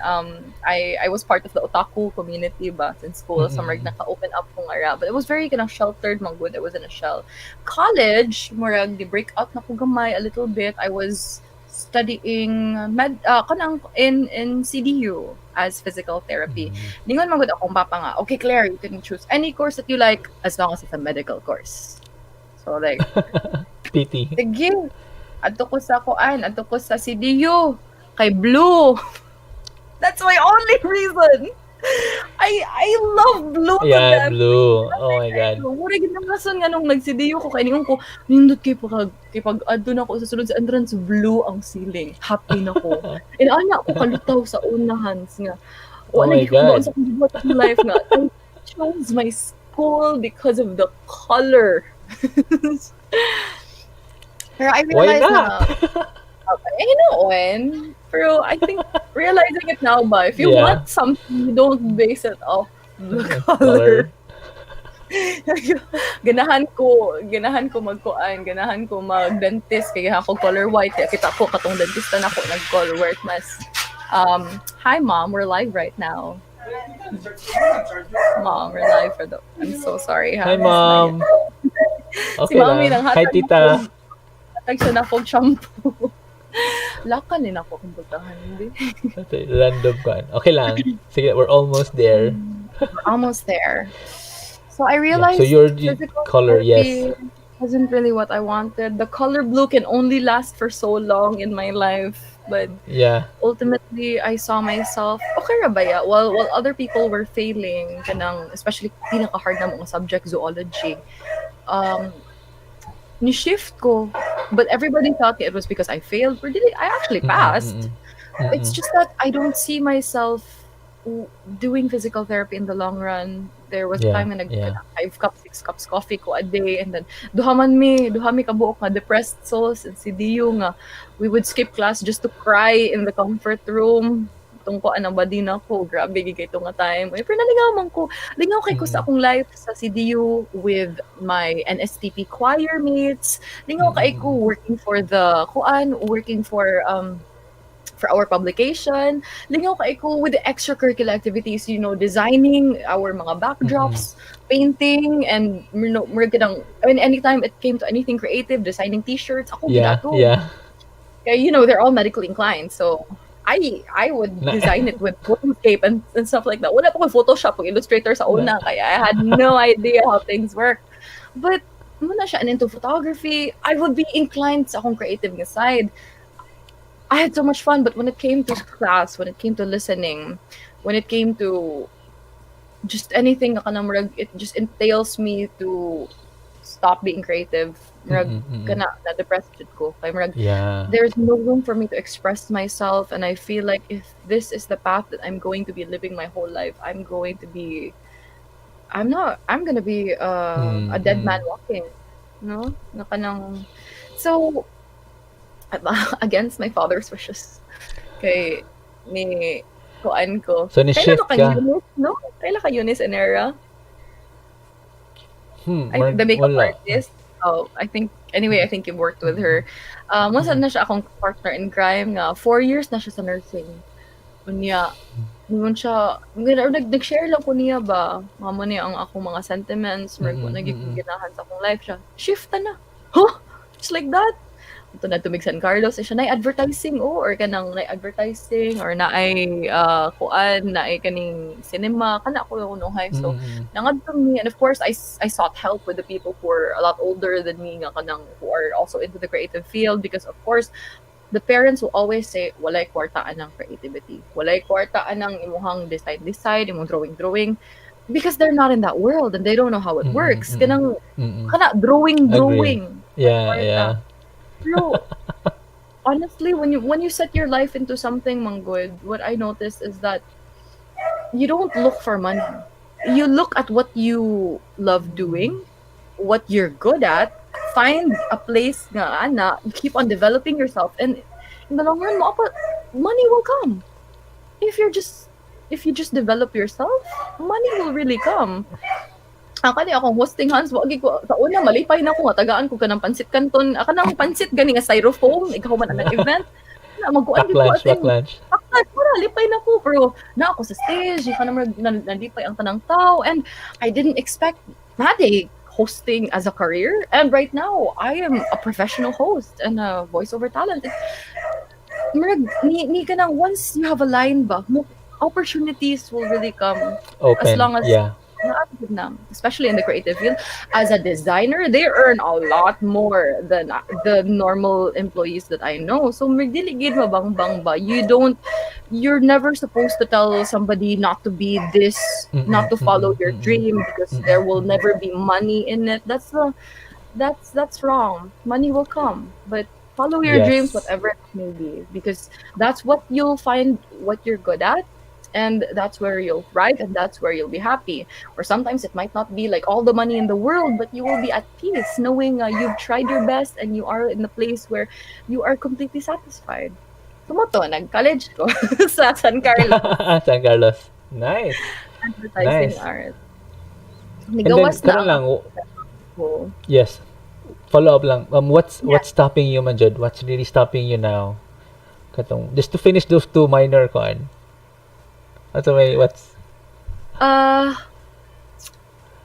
I was part of the otaku community ba since school. So murag naka-open up kong ara, but it was very kanang sheltered man good. I was in a shell. College murag di break out na ko gamay a little bit. I was studying kanang in CDU as physical therapy. Ningon man gud akong papa nga, okay Claire, you can choose any course that you like as long as it's a medical course. So like, Pity. sige, adto ko sa kuan, adto ko sa CDU, kay Blue. That's my only reason. I love Blue to Yeah, death. blue. Oh my God. Mura gid ang rason nga nung nagsidiyo ko kay ningon ko nindot kay pag adto na ko sa sulod sa entrance blue ang ceiling. Happy na ko. And ana ako kalutaw sa unahan nga. Oh Wala my gyud ko doon God. sa akong gibuhat sa life nga. I chose my school because of the color. Pero I Why realized not? na you know when, pero I think realizing it now ba, if you Yeah. want something, you don't base it off the Color. color. ganahan ko magkuan, ganahan ko mag-dentist kaya ako color white. Kaya kita ko katong dentista na ako nag-color white mas. Hi mom, we're live right now. Mom, we're live for the. I'm so sorry. Hi, Hanz. Mom. Si Okay Mami lang. nang Hi, Tita. hatag siya na kong shampoo. Lakan din ako kung butahan. Hindi. Random kan. Okay lang. Sige, we're almost there. We're almost there. So I Yeah. realized So your physical color, therapy yes. wasn't really what I wanted. The color blue can only last for so long in my life. But Yeah. ultimately, I saw myself, okay ra ba ya? While other people were failing, kanang, especially pinaka-hard na mga subject, zoology, ni-shift ko. But everybody thought it was because I failed. Or I actually passed. It's just that I don't see myself doing physical therapy in the long run. There was a Yeah, time when yeah. 5 cups, 6 cups coffee ko a day, and then duha mi kabuok nga depressed souls and si Dio nga we would skip class just to cry in the comfort room. Tungko anang badi na ko, grabe gigay to nga time. Ay, pero lingaw kay ko sa akong life sa CDU with my NSTP choir mates. Lingaw kay ko working for our publication. Lingaw kay ko with the extracurricular activities, designing our mga backdrops, painting, and anytime it came to anything creative, designing t-shirts, ako Yeah, ginato. yeah. Yeah, they're all medically inclined, so I would design it with Photoscape and stuff like that. Wala pa ko Photoshop o Illustrator sa una, kaya I had no idea how things work. But muna siya into photography, I would be inclined sa akong creative nga side. I had so much fun, but when it came to class, when it came to listening, when it came to just anything, it just entails me to stop being creative. Kana na-depressed ko. Kaya Yeah. there's no room for me to express myself, and I feel like if this is the path that I'm going to be living my whole life, I'm going to be a dead man walking. No? So against my father's wishes. Kay ni kuan ko. So ni-shift Kailan ka. Eunice, no? Kailan ka Eunice and Era? The makeup Wala. artist. Oh, I think you worked with her. Once na siya akong partner in crime nga, 4 years na siya sa nursing. Unya, nag-share lang ko niya ba, mama niya ang akong mga sentiments, naging ginahan sa akong life siya. Shift na. Huh? Just like that. Ito na tumig San Carlos, siya na advertising, or kanang na advertising, or na ay kuan, na ay kaning cinema, kana ako yung unuhay. So, nangadto me, and of course, I sought help with the people who are a lot older than me, nga kanang, who are also into the creative field, because of course, the parents will always say, walay kwartaan ng creativity. Walay kwartaan ng imuhang decide, imong drawing, because they're not in that world, and they don't know how it works. Kana drawing. Yeah. Pero, honestly, when you set your life into something, Manggod, what I noticed is that you don't look for money. You look at what you love doing, what you're good at, find a place nga you keep on developing yourself, and in the long run, money will come. If you just develop yourself, money will really come. Kani akong hosting Hanz, wagi ko sa una malipay na ko nga tagaan ko kanang pansit kanton. Kanang pansit gani nga styrofoam, ikaw man ang event. Na magkuan gid ko Backlash. Para lipay na ko, pero na ako sa stage, kanang nalipay ang tanang tao, and I didn't expect that hosting as a career, and right now I am a professional host and a voiceover talent. Ni kanang once you have a line ba, opportunities will really come. Open. As long as yeah. especially in the creative field. As a designer, they earn a lot more than the normal employees that I know. So dili gid mabangbang ba? You're never supposed to tell somebody not to be this, not Mm-mm, to follow mm-mm, your mm-mm, dream because there mm-mm, will mm-mm. never be money in it. That's wrong. Money will come, but follow your dreams, Yes. whatever it may be, because that's what you'll find what you're good at, and that's where you'll thrive, and that's where you'll be happy. Or sometimes it might not be like all the money in the world, but you will be at peace knowing you've tried your best and you are in a place where you are completely satisfied. Sumoto, nag-college ko sa San Carlos, San Carlos. Nice. advertising Nice. art. And then Nigawas na karon ang lang ako. yes. Follow up lang. Yeah. What's stopping you man jud? What's really stopping you now? Katong just to finish those two minor kon. What's Uh,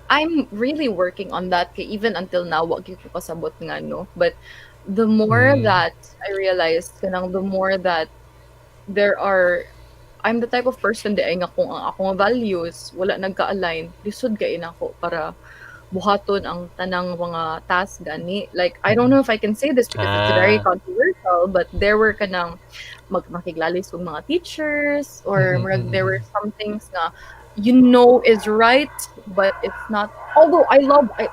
I'm really working on that kay even until now wa gyud ko kasabot nga no. But the more mm, that I realized kanang the more that there are I'm the type of person di ay nga kung ang akong values wala nagka-align, lisod kay nako para buhaton ang tanang mga task gani. Like I don't know if I can say this because it's very ah controversial, but there were kanang makiglalis og mga teachers or mm, mm, there were mm. some things nga is right, but it's not. Although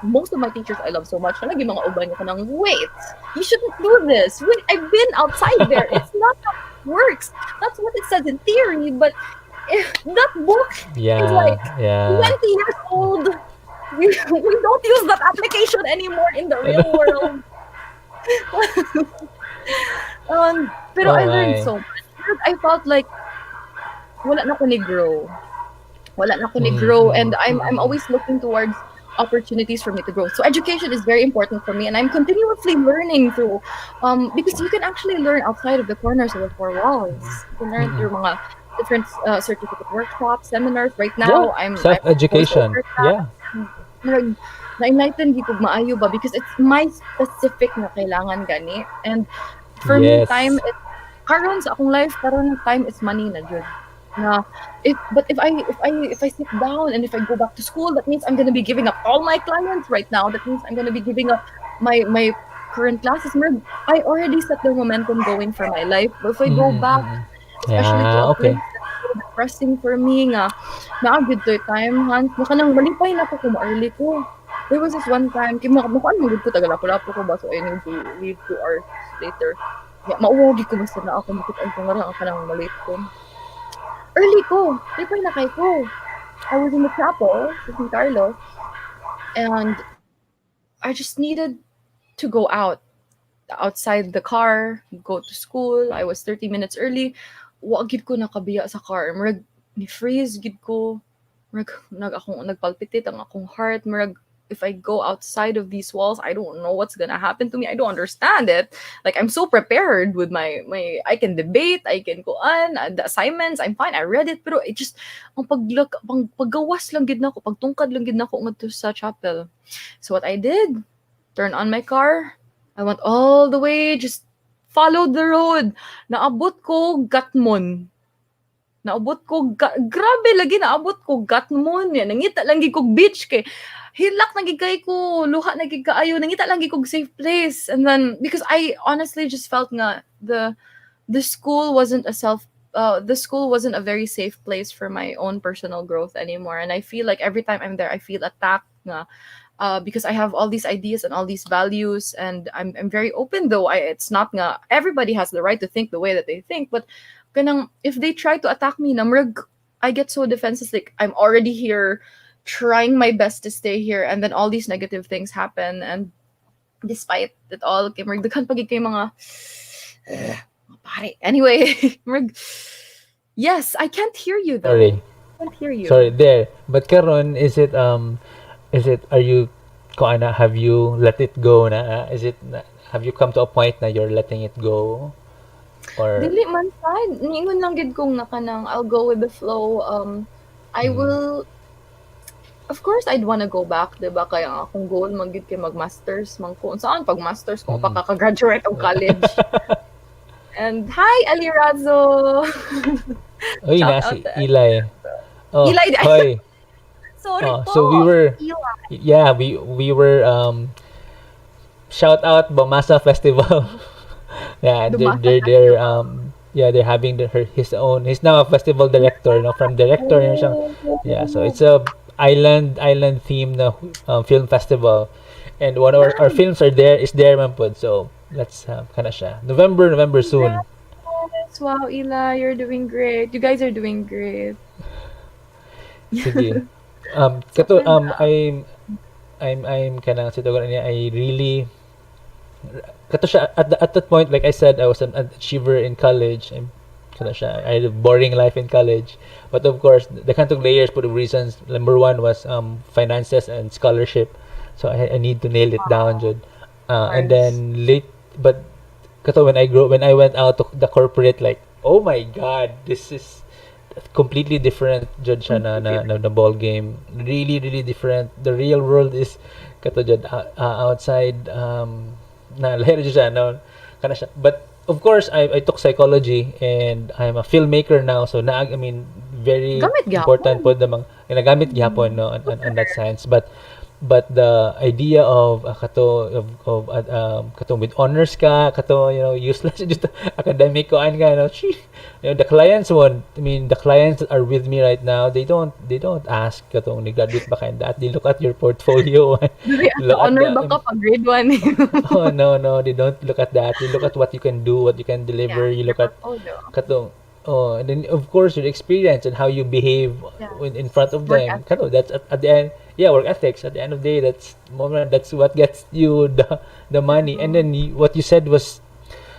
most of my teachers I love so much, na lagi mga uban ko nang wait, you shouldn't do this. Wait, I've been outside there. It's not how it works. That's what it says in theory, but that book is Yeah, like yeah. 20 years old. We don't use that application anymore in the real world. Pero Oh I learned my. so much. I felt like wala na ko ni grow. Wala na ko ni Mm, grow, mm, and I'm mm. always looking towards opportunities for me to grow. So education is very important for me, and I'm continuously learning through because you can actually learn outside of the corners of the four walls. You can learn Mm-mm. through mga different certificate workshops, seminars. Right Yeah, now, I'm a self-education. voiceover Yeah. murag na-enlighten gyud ko maayo ba because it's my specific na kailangan gani. And for me time Yes. is karon sa akong life karon time is money na jud. Na if I sit down and if I go back to school, that means I'm gonna be giving up all my clients right now. That means I'm gonna be giving up my current classes. I already set the momentum going for my life. But if I go Mm-mm, back, mm-mm. especially to Yeah, a okay. place that's so depressing for me nga, naagid to time, Hans, nang malipay na ko kung early ko. There was this one time, mukaan mo ko taga-lapu-lapu ko ba, so I need to leave 2 hours later. Yeah, mauwagi ko basta na ako, makitaan ko nga lang ang kanang malate ko. Early ko, lipay na kay ko. I was in the chapel, sa San Carlos, and I just needed to go outside the car, go to school. I was 30 minutes early. Wa gid ko nakabiya sa car. Murag ni freeze gid ko. Murag nagpalpitate ang akong heart. Murag if I go outside of these walls, I don't know what's gonna happen to me. I don't understand it. Like I'm so prepared with my I can debate, I can go on the assignments. I'm fine. I read it, pero it just ang paggawas lang gid nako, pagtungkad lang gid nako ngadto sa chapel. So what I did, turn on my car. I went all the way, just followed the road. Naabot ko Gatmon. Grabe lagi naabot ko Gatmon. Yan, nangita lang gid kog beach kay hilak na gid kay ko, luha na gid kaayo, nangita lang gid kog safe place. And then because I honestly just felt nga the school wasn't the school wasn't a very safe place for my own personal growth anymore. And I feel like every time I'm there, I feel attacked nga. Because I have all these ideas and all these values, and I'm very open though. It's not nga everybody has the right to think the way that they think, but kanang if they try to attack me, namrag I get so defensive. Like I'm already here, trying my best to stay here, and then all these negative things happen. And despite it all, kay murag daghan pagid kay mga pare. Anyway, murag yes, I can't hear you though. Sorry. I can't hear you. Sorry, there. But karon, are you have you let it go na? Have you come to a point na you're letting it go? Or Dili man sad. Niingon lang gid kong nakanang I'll go with the flow. I mm, will of course I'd wanna go back, 'di ba? Kaya ang akong goal man gid kay mag-masters man ko. Saan pag masters ko pa mm. kaka-graduate og college. And hi Ali Razo. Uy, Shout na out si to Eli. Oh, Eli. hoy. Sorry So we po. were, Eli. yeah, we were shout out Bamasa Festival. Yeah, Dumasa they're Festival. yeah, they're having his own. He's now a festival director, no, from director yun siyang, yeah. So Oh, it's a island themed na film festival, and one of our nice. films are there is there man pod. So let's kind of siya November soon. Congrats. Wow, Ila, you're doing great. You guys are doing great. Sige. Kato Sana. I'm kind of sitogan niya. I really kato siya at that point, like I said, I was an achiever in college. Kato siya, I had a boring life in college, but of course the kind of layers for the reasons. Number one was finances and scholarship, so I need to nail it down, Jud. And Course. then late, but kato when I went out to the corporate, like, oh my god, this is completely different, Jud, siya Completely. na ball game. Really different. The real world is kato, Jud, outside, na lahir dyan siya, no? Kana siya. But of course, I took psychology and I'm a filmmaker now, so I mean, very Gamit important gyapon. po the mga ginagamit gyapon, no, on that sense. But the idea of kato with honors ka, kato, useless just academic ko an ka, no. The clients won't, I mean, the clients that are with me right now, they don't ask katong ni graduate ba ka and that. They look at your portfolio. Dili ato Look at honor ba the ka pag grade 1? Oh, no, they don't look at that. They look at what you can do, what you can Yeah, deliver. You your look at portfolio. katong, oh, and then of course your experience and how you behave in front of Work them. ethic. Kato, that's at the end. Yeah, work ethics. At the end of the day, that's what gets you the money. And then what you said was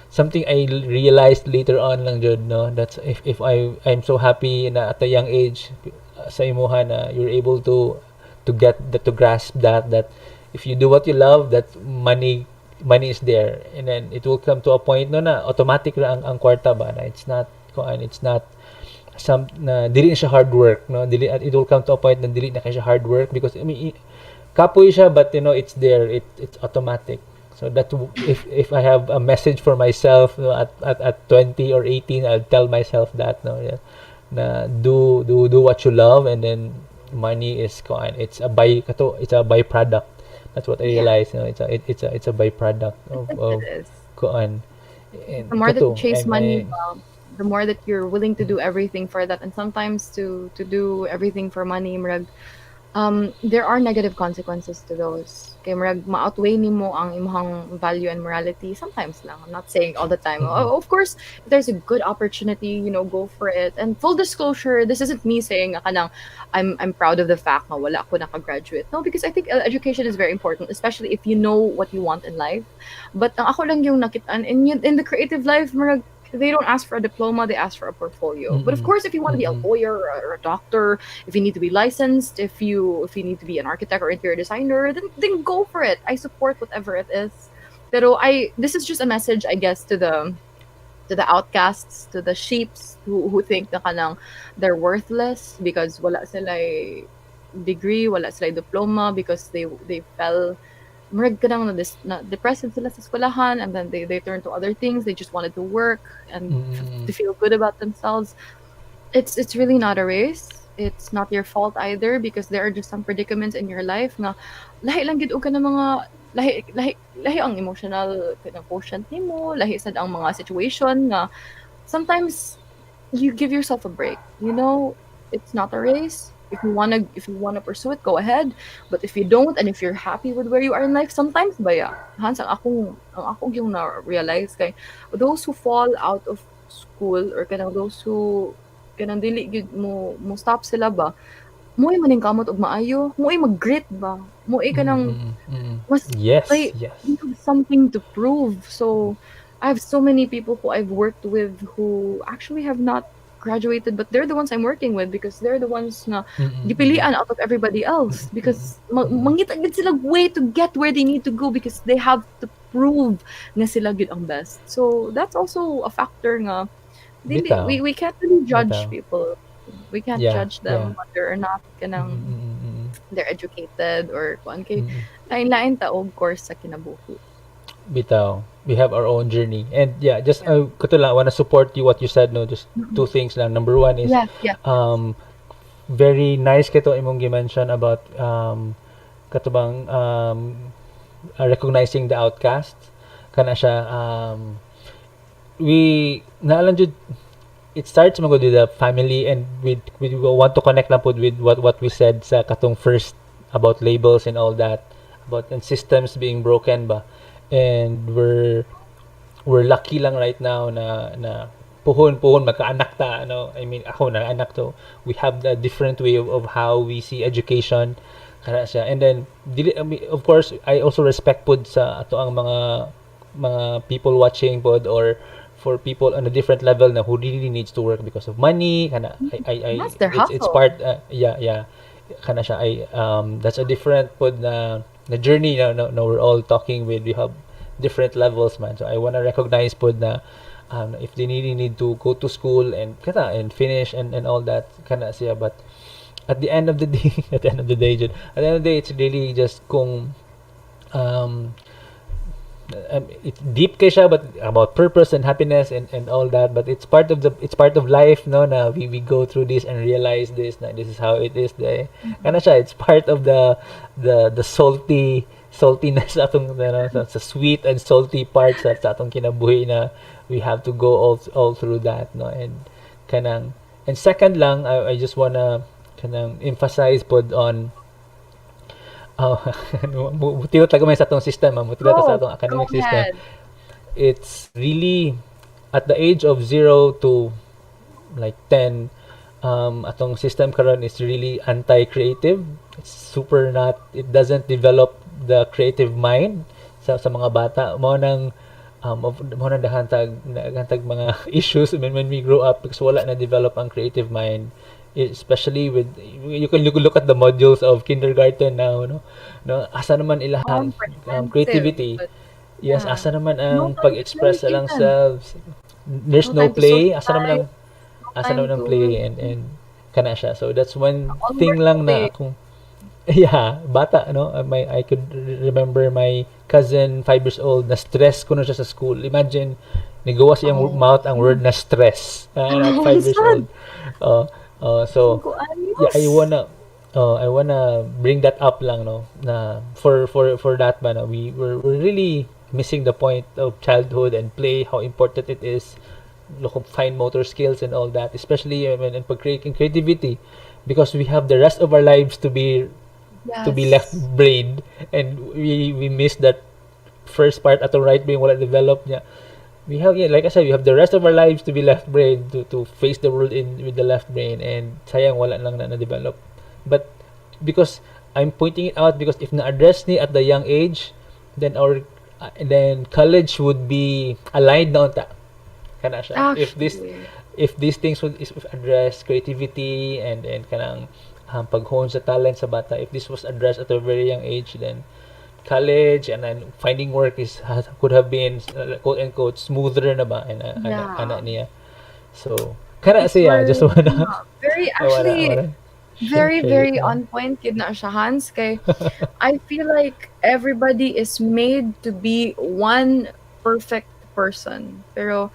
something I realized later on lang, Jud, no. That's if I'm so happy na at a young age, sa imuha na you're able to get that, to grasp that if you do what you love, that money is there, and then it will come to a point no na automatic ra ang kwarta ba, na it's not some na dili na siya hard work, no. It will come to a point na dili na kay siya hard work, because I mean kapoy siya, but it's there, it's automatic. So that if I have a message for myself, no, at 20 or 18, I'll tell myself that, no, yeah, na do what you love, and then money is kuan, it's a byproduct. That's what I Yeah, realized, it's a byproduct of it is. kuan, The and more that you kato chase I'm money, I the more that you're willing to do everything for that. And sometimes to do everything for money, murag, there are negative consequences to those. Kay murag ma-outweigh nimo ang imong value and morality sometimes lang. I'm not saying all the time. mm-mm, Of course, if there's a good opportunity, go for it. And full disclosure, this isn't me saying nga kanang I'm proud of the fact na wala ako nakagraduate. No, because I think education is very important, especially if you know what you want in life. But ang ako lang yung nakitaan in the creative life, murag they don't ask for a diploma, they ask for a portfolio. But of mm-mm, course, if you want to be a mm-mm, lawyer or a doctor, if you need to be licensed, if you need to be an architect or interior designer, then go for it. I support whatever it is. Pero this is just a message, I guess, to the outcasts, to the sheeps who think na kanang they're worthless because wala sila degree, wala sila diploma, because they fell murag ka lang na depressed sila sa eskwelahan, and then they turn to other things. They just wanted to work and mm-mm, to feel good about themselves. It's really not a race. It's not your fault either, because there are just some predicaments in your life nga lahi lang gid og ka ng mga lahi ang emotional kanang quotient nimo, lahi sad ang mga situation nga sometimes you give yourself a break. It's not a race. If you wanna pursue it, go ahead. But if you don't, and if you're happy with where you are in life, sometimes baya. Hans, ang akong yung na-realize kay those who fall out of school, or kanang those who kanang dili gyud mo stop sila ba, mo'y maningkamot og maayo, mo'y mag-grit ba, mo'y kanang mm-mm, mm-mm. mas Yes, like yes. you have something to prove. So I have so many people who I've worked with who actually have not graduated, but they're the ones I'm working with because they're the ones na Mm-mm, mm-mm, gipilian out of everybody else, mm-mm, because mm-mm. mangita gid sila way to get where they need to go, because they have to prove nga sila gid ang best. So that's also a factor nga dili, Bitaw, we can't really judge bitaw. people. We can't Yeah, judge yeah. them whether or not Mm-mm, kanang mm-mm, mm-mm, they're educated or kuan kay mm-mm. lain-lain taog course sa kinabuhi. Bitaw. We have our own journey. And yeah, just Yeah. kato lang, I wanna support you what you said, no, just two Mm-mm. things lang. Number one is Yes, yes, yes. um very nice kito imong gi-mention about katubang recognizing the outcast kana siya we naalan jud it starts magud with the family and we want to connect lang pud with what we said sa katong first about labels and all that about and systems being broken ba and we're lucky lang right now na puhon magkaanak ta ano I mean ako na anak to we have a different way of how we see education kana siya and then I mean, of course I also respect pud sa ato ang mga people watching pod or for people on a different level na who really needs to work because of money kana I That's their it's hustle. part yeah kana siya that's a different pod na journey na we're all talking with we have different levels man so I want to recognize pod na if they really need to go to school and kata and finish and all that kana siya but at the end of the day at the end of the day Jud, at the end of the day it's really just kung it's deep kay siya but about purpose and happiness and all that but it's part of life no na we go through this and realize this na this is how it is the kana siya it's part of the saltiness atong sa sweet and salty parts sa atong kinabuhi na we have to go all through that no and kanang and second lang I just wanna kanang emphasize pod on mutilo talaga may sa atong system mutilo ta sa atong academic Go system ahead. it's really at the age of 0 to like 10 atong system karon is really anti-creative it's super not it doesn't develop the creative mind sa mga bata mo nang mo nang dahantag mga issues when we grow up because wala na develop ang creative mind especially with you can look at the modules of kindergarten now no asa naman ilahang Comprehensive, creativity but yes yeah. asa naman No ang time to pag-express sa play lang even. selves there's No no time to play asa naman ang socialize. No asa time naman ang to play and kana siya so that's one all thing work lang all na day. akong yeah bata no I could remember my cousin 5 years old na stress ko na siya sa school imagine nigawa sa iyang Oh, mouth ang word na stress at oh, 5 years sad. old uh, so 5 yeah años. I wanna bring that up lang no na for that ba no we're really missing the point of childhood and play how important it is look of fine motor skills and all that especially when in pag creating creativity because we have the rest of our lives to be left Yes. brain and we miss that first part atong right brain wala develop niya we have yeah, like I said we have the rest of our lives to be left brain to face the world in with the left brain and sayang wala lang na develop but because I'm pointing it out because if na-address ni at the young age then our then college would be aligned na unta kana siya Actually. if these things would is address creativity and kanang paghone sa talent sa bata if this was addressed at a very young age then college and then finding work could have been quote unquote smoother na ba and ana Yeah. niya so kana It's siya just where wanna very I wanna actually very share it very lang. on point kid na siya Hans kay I feel like everybody is made to be one perfect person. Pero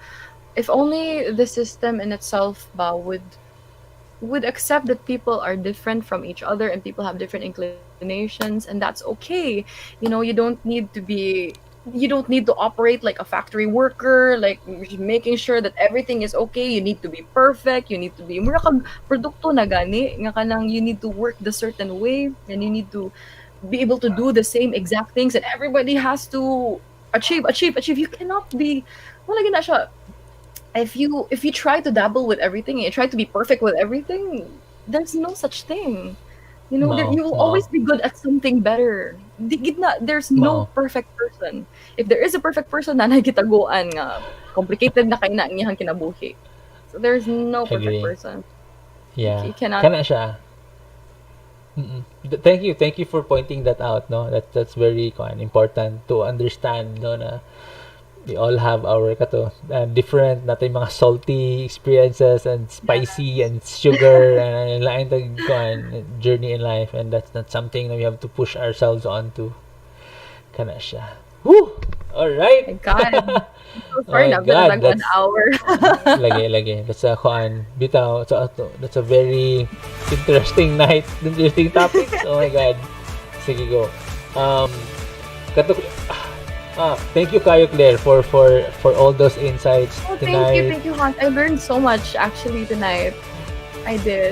if only the system in itself ba would accept that people are different from each other and people have different inclinations and that's okay. You don't need to operate like a factory worker, like making sure that everything is okay. You need to be perfect. You need to be mura kag produkto na gani nga kanang you need to work the certain way and you need to be able to do the same exact things and everybody has to achieve. You cannot be wala gina siya if you try to dabble with everything and you try to be perfect with everything, there's no such thing. Mao You will mao always be good at something better. There's no mao perfect person. If there is a perfect person, nanay gitaguan nga complicated na kay na ang iyang kinabuhi. So there's no perfect agree person. yeah You cannot. kana siya thank you for pointing that out no that's very important to understand no na we all have our kato different natay mga salty experiences and spicy Yes. and sugar and lain tag kuan journey in life and that's not something that we have to push ourselves on to kana siya Woo! All right. My God. So Oh far my na, been God, like 1 hour. lagi. That's a kuan. Bitaw. So, that's a very interesting night. Interesting topics. Oh my God. Sige, go. Um, katuk thank you kayo Claire for all those insights Oh, tonight. thank you, Hans. I learned so much actually tonight. I did.